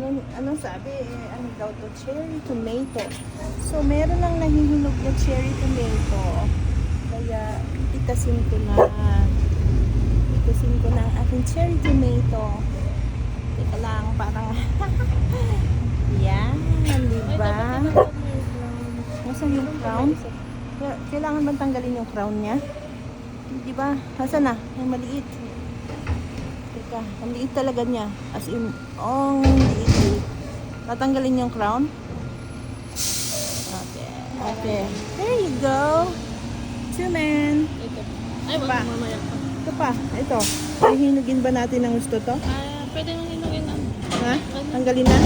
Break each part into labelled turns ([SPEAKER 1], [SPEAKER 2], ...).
[SPEAKER 1] Ano sabi? Ano daw to? Cherry tomato. So, meron lang nahihinog na cherry tomato. Kaya, titasin ko na. Titasin ko na ang aking cherry tomato. Teka lang, parang... Yan, diba? Nasaan yung crown? Kailangan bang tanggalin yung crown niya? Diba? Nasaan na? Yung maliit. Teka, ang liit talaga niya. As in, liit. Tatanggalin yung crown. Okay. Okay. There you go. Tumen.
[SPEAKER 2] Ito. Ay,
[SPEAKER 1] Pa.
[SPEAKER 2] mamaya pa.
[SPEAKER 1] Ito pa. Ito. Hihinugin ba natin ng gusto to?
[SPEAKER 2] Pwede nang hinugin na.
[SPEAKER 1] Ha? Tanggalin na?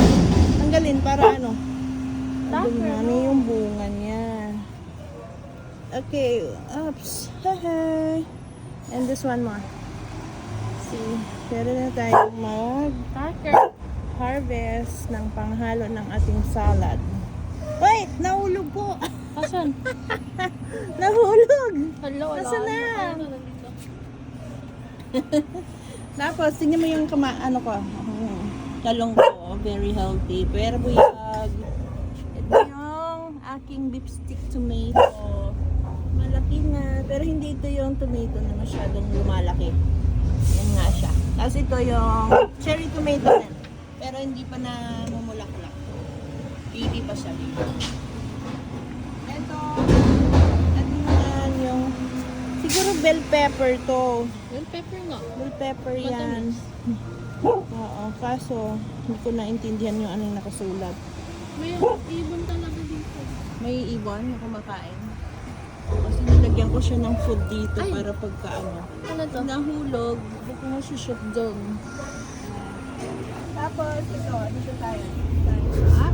[SPEAKER 1] Tanggalin para ano?
[SPEAKER 2] Tupper.
[SPEAKER 1] Ano yung bunga niya. Okay. Oops. Hi. And this one more. See. Pwede na tayong mag-harvest ng panghalo ng ating salad. Wait! Nahulog po!
[SPEAKER 2] Asan?
[SPEAKER 1] Nahulog!
[SPEAKER 2] Hello, wala.
[SPEAKER 1] Nasaan na?
[SPEAKER 2] Ano, nandito.
[SPEAKER 1] Tapos, tingnan mo yung talong ko. Very healthy. Pero buyag. Ito yung aking beef stick tomato. Malaki na. Pero hindi ito yung tomato na masyadong lumalaki. Yan nga siya. Tapos ito yung cherry tomato din. Pero hindi pa na mumulaklak. Baby pa siya. Ito naman yung siguro bell pepper to.
[SPEAKER 2] Bell pepper nga.
[SPEAKER 1] Bell pepper yan. Oo, kaso hindi ko naintindihan yung ano yung nakasulat.
[SPEAKER 2] May ibon talaga dito.
[SPEAKER 1] May ibon na kumakain. Kasi nilagyan ko siya ng food dito
[SPEAKER 2] Ay.
[SPEAKER 1] para pagka
[SPEAKER 2] Ano to?
[SPEAKER 1] nahulog, hindi ko masushoot doon. Tapos dito tayo sa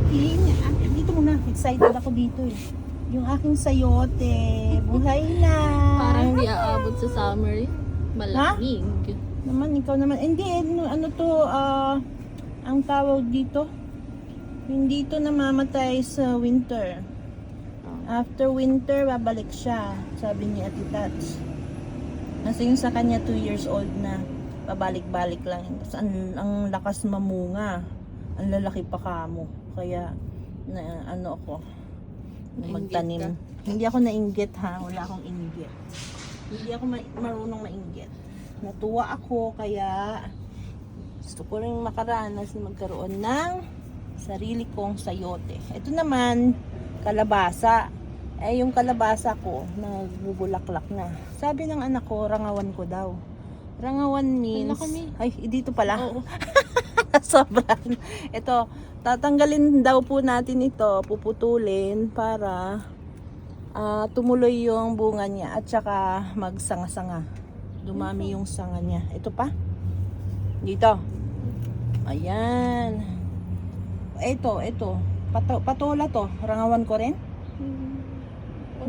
[SPEAKER 1] dito muna, excited ako dito eh. Yung aking sayote, buhay na.
[SPEAKER 2] Parang hindi aabot sa summer eh. Malamig.
[SPEAKER 1] Naman, ikaw naman. Hindi, ano to, ang tawag dito, hindi to namamatay sa winter. After winter, babalik siya, sabi ni Ate Tats. Kasi yung sa kanya 2 years old na, babalik-balik lang. Kasi ang lakas mamunga. Ang lalaki pa kamo. Kaya, ako, magtanim. Hindi ako nainggit ha, wala akong inggit. Hindi ako marunong mainggit. Natuwa ako, kaya gusto ko rin makaranas na magkaroon ng sarili kong sayote. Ito naman, kalabasa. Yung kalabasa ko, nagbubulaklak na. Sabi ng anak ko, rangawan ko daw. Rangawan means... Ay, dito pala.
[SPEAKER 2] Oo.
[SPEAKER 1] Sobrang. Ito, tatanggalin daw po natin ito, puputulin para tumuloy yung bunga niya at saka magsanga-sanga. Dumami yung sanga niya. Ito pa. Dito. Ayan. Ito. Patola to. Rangawan ko rin.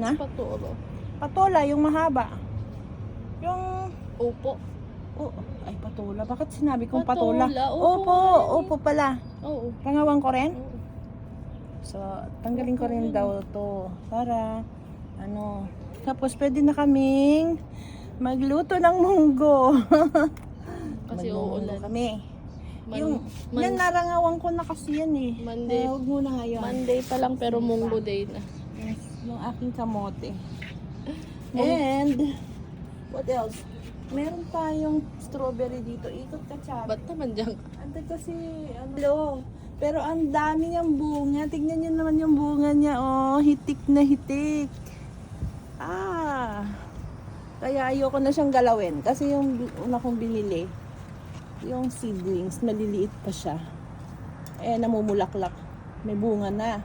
[SPEAKER 1] Na?
[SPEAKER 2] Paturo.
[SPEAKER 1] Patola, yung mahaba. Yung...
[SPEAKER 2] Opo.
[SPEAKER 1] Oh, ay, patola. Bakit sinabi kong patola?
[SPEAKER 2] Patola,
[SPEAKER 1] Opo pala.
[SPEAKER 2] Oo.
[SPEAKER 1] Rangawan ko rin?
[SPEAKER 2] Oo.
[SPEAKER 1] So, tanggalin ko rin daw to para tapos pwede na kaming magluto ng munggo.
[SPEAKER 2] Kasi
[SPEAKER 1] Magmumunggo
[SPEAKER 2] uulan.
[SPEAKER 1] kami. Yan narangawan ko na kasi yan eh.
[SPEAKER 2] Monday.
[SPEAKER 1] Huwag muna ngayon.
[SPEAKER 2] Monday pa lang pero Munggo Day na.
[SPEAKER 1] Yes, yung aking kamote. And, what else? Meron tayong strawberry dito. Ikot ka, Chad.
[SPEAKER 2] Ba't naman dyan?
[SPEAKER 1] Ante kasi, pero ang dami niyang bunga. Tignan niyo naman yung bunga niya. Oh, hitik na hitik. Kaya ayoko na siyang galawin. Kasi yung una kong binili, yung seedlings, maliliit pa siya. Namumulaklak. May bunga na.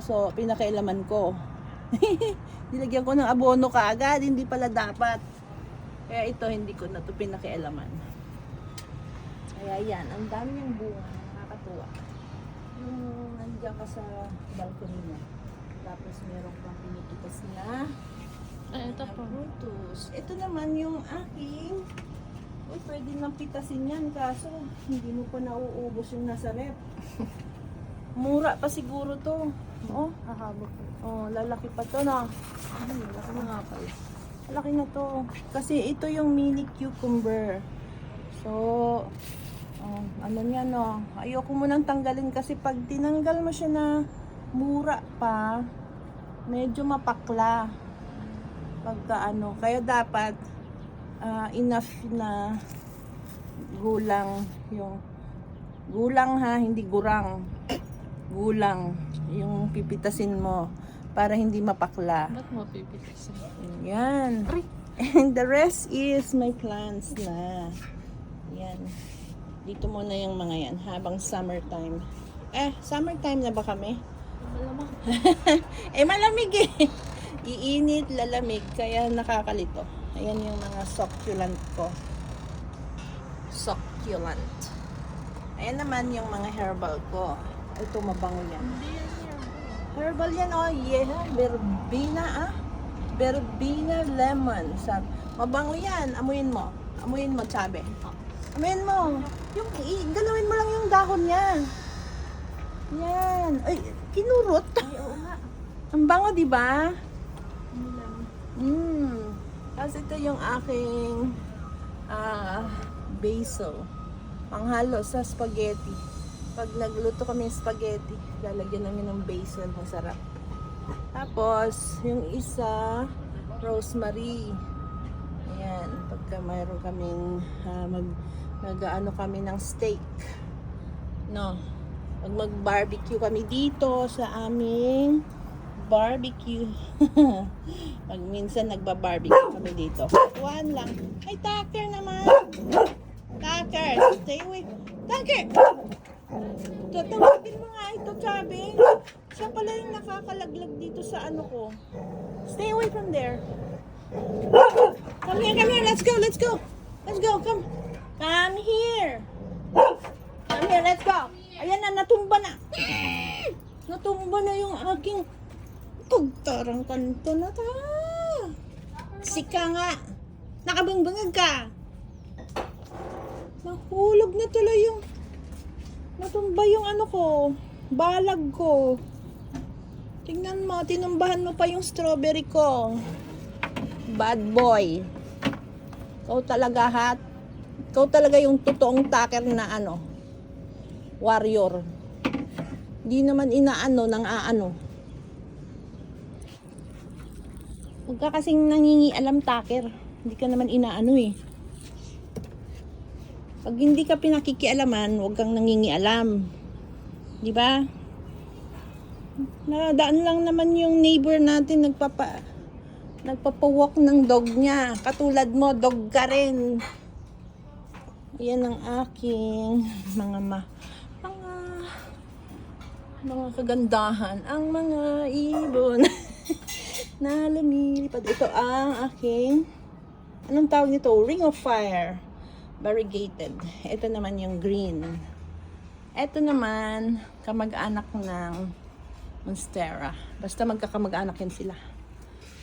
[SPEAKER 1] So, pinakailaman ko. Nilagyan ko ng abono kaagad. Hindi pala dapat. Kaya ito, hindi ko na ito pinakialaman. Kaya yan, ang dami niyang bunga. Nakakatuwa. Yung nandiyan ka sa balcony niya. Tapos meron pang pinipitas na
[SPEAKER 2] Ay, ito po.
[SPEAKER 1] frutos. Ito naman yung aking pwede nang pitasin yan. Kaso, hindi mo pa nauubos yung nasa rep. Mura pa siguro to. Oh,
[SPEAKER 2] Hahabok.
[SPEAKER 1] oh, lalaki pa to na. Laki na nga pala. Laki na to. Kasi ito yung mini cucumber. So, Oh, ano niya no. Ayoko munang tanggalin kasi pag tinanggal mo siya na mura pa, medyo mapakla. Pagka ano. Kaya dapat enough na gulang yung gulang ha, hindi gurang. Gulang yung pipitasin mo para hindi mapakla.
[SPEAKER 2] Ba't mo pipitasin?
[SPEAKER 1] Yan. And the rest is my plants na. Yan. Dito muna yung mga yan habang summertime. Summertime na ba kami?
[SPEAKER 2] Malamang.
[SPEAKER 1] Malamig eh. Iinit, lalamig, kaya nakakalito. Ayan yung mga succulent ko. Succulent. Ayan naman yung mga herbal ko. Ito, mabango yan. Herbal yan, oh yeah. Verbena, Verbena lemon. Mabango yan. Amuyin mo. Amuyin mo, Chabe. Amuyin mo. Galawin mo lang yung dahon niya. Yan. Ay, kinurot.
[SPEAKER 2] Ay, oo nga.
[SPEAKER 1] Ang bango, di ba?
[SPEAKER 2] Ano lang.
[SPEAKER 1] Tapos ito yung aking basil. Panghalo sa spaghetti. Pag nagluto kami ng spaghetti, lalagyan namin ng basil. Masarap. Tapos, yung isa, rosemary. Ayan. Pagka mayroon kaming mag-ano kami ng steak. No. Pag mag-barbecue kami dito sa aming barbecue. Pag minsan nagba-barbecue kami dito. One lang. Ay, Tucker naman. Tucker, stay away. Tucker! Tatawagin mo nga ito, Chabi. Siya pala yung nakakalaglag dito sa ano ko. Stay away from there. Come here, let's go. Let's go, come. Come here. Come here, let's go. Ayan na, natumba na. Natumba na yung aking pagtarang kanto na ta. Sika nga. Nakabangbangag ka. Nahulog na tuloy yung natumba yung ano ko. Balag ko. Tingnan mo, tinumbahan mo pa yung strawberry ko. Bad boy. Ikaw talaga ikaw talaga yung totoong Tucker na ano. Warrior. Di naman inaano ng aano. Huwag ka kasing nangingialam, Tucker. Hindi ka naman inaano eh. Pag hindi ka pinakikialaman, huwag kang nangingialam. Di ba? Nadaan lang naman yung neighbor natin nagpapawalk ng dog niya. Katulad mo, dog ka rin. Yan ang aking mga kagandahan. Ang mga ibon na lumilipad. Ito ang aking, anong tawag nito? Ring of Fire. Variegated. Ito naman yung green. Ito naman, kamag-anak ng Monstera. Basta magkakamag-anak yan sila.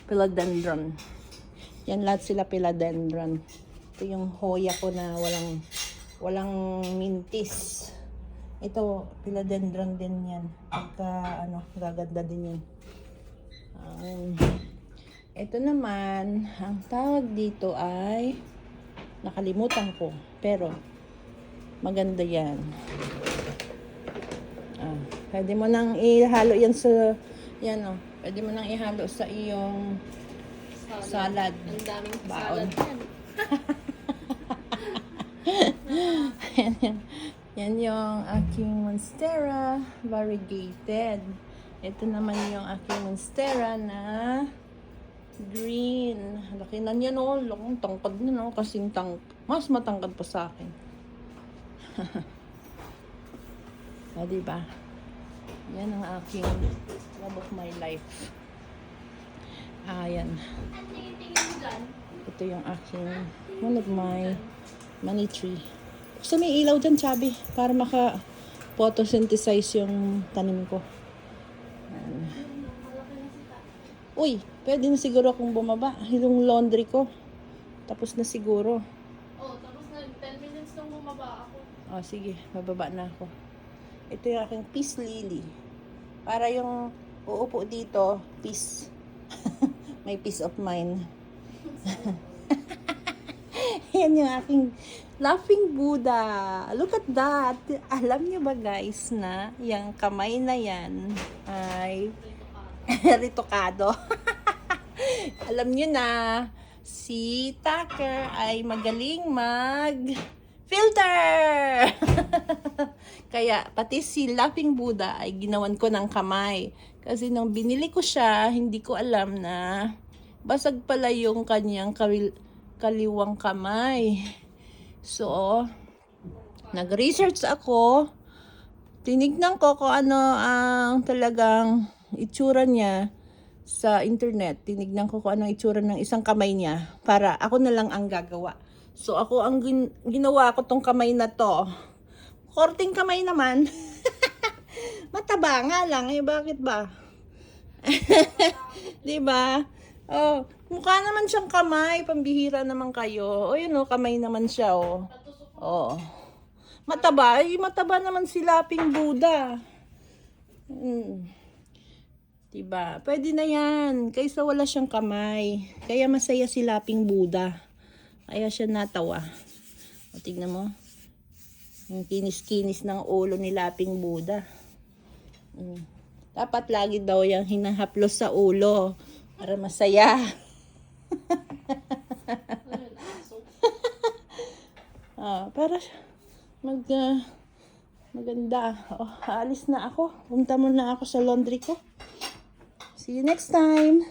[SPEAKER 1] Philodendron. Yan lahat sila philodendron. Ito yung hoya ko na walang mintis. Ito, philodendron din yan. Gaganda din yan. Ito naman, ang tawag dito ay nakalimutan ko. Pero, maganda yan. Pwede mo nang ihalo yan sa, pwede mo nang ihalo sa iyong salad.
[SPEAKER 2] Ang daming
[SPEAKER 1] Baon.
[SPEAKER 2] salad yan.
[SPEAKER 1] Yan yung aking Monstera variegated. Ito naman yung aking Monstera na green. Laki na niya no. Lakong tangkad na no. Kasing mas matangkad pa sa akin. Diba? Yan ang aking love of my life. Yan. Ito yung aking one of my money tree. Gusto may ilaw dyan, Chabi, para maka-photosynthesize yung tanim ko. Uy, pwede na siguro akong bumaba. Yung laundry ko. Tapos na siguro.
[SPEAKER 2] Tapos na 10 minutes nung bumaba ako.
[SPEAKER 1] Sige, bababa na ako. Ito yung aking peace lily. Para yung uupo dito, peace. May peace of mind. Ayan yung aking laughing Buddha. Look at that. Alam niyo ba guys na yung kamay na yan ay ritokado. Alam niyo na, si Tucker ay magaling mag-filter! Kaya pati si Laughing Buddha ay ginawan ko ng kamay. Kasi nung binili ko siya, hindi ko alam na basag pala yung kanyang kaliwang kamay. So, nag-research ako. Tinignan ko kung ano ang talagang itsura niya sa internet. Tinignan ko kung ano ang itsura ng isang kamay niya para ako na lang ang gagawa. So, ako ang ginawa ko tong kamay na to. Korting kamay naman. Mataba nga lang. Eh, bakit ba? Diba? Oh, mukha naman siyang kamay. Pambihira naman kayo. O, yun o, kamay naman siya, o. Oh. Mataba. Ay, mataba naman si Laughing Buddha. Diba? Pwede na yan. Kaysa wala siyang kamay. Kaya masaya si Laughing Buddha. Kaya siya natawa. O, tignan mo. Yung kinis-kinis ng ulo ni Laughing Buddha. Dapat lagi daw yung hinahaplos sa ulo para masaya. Para maganda. Oh, aalis na ako. Punta muna ako sa laundry ko. See you next time.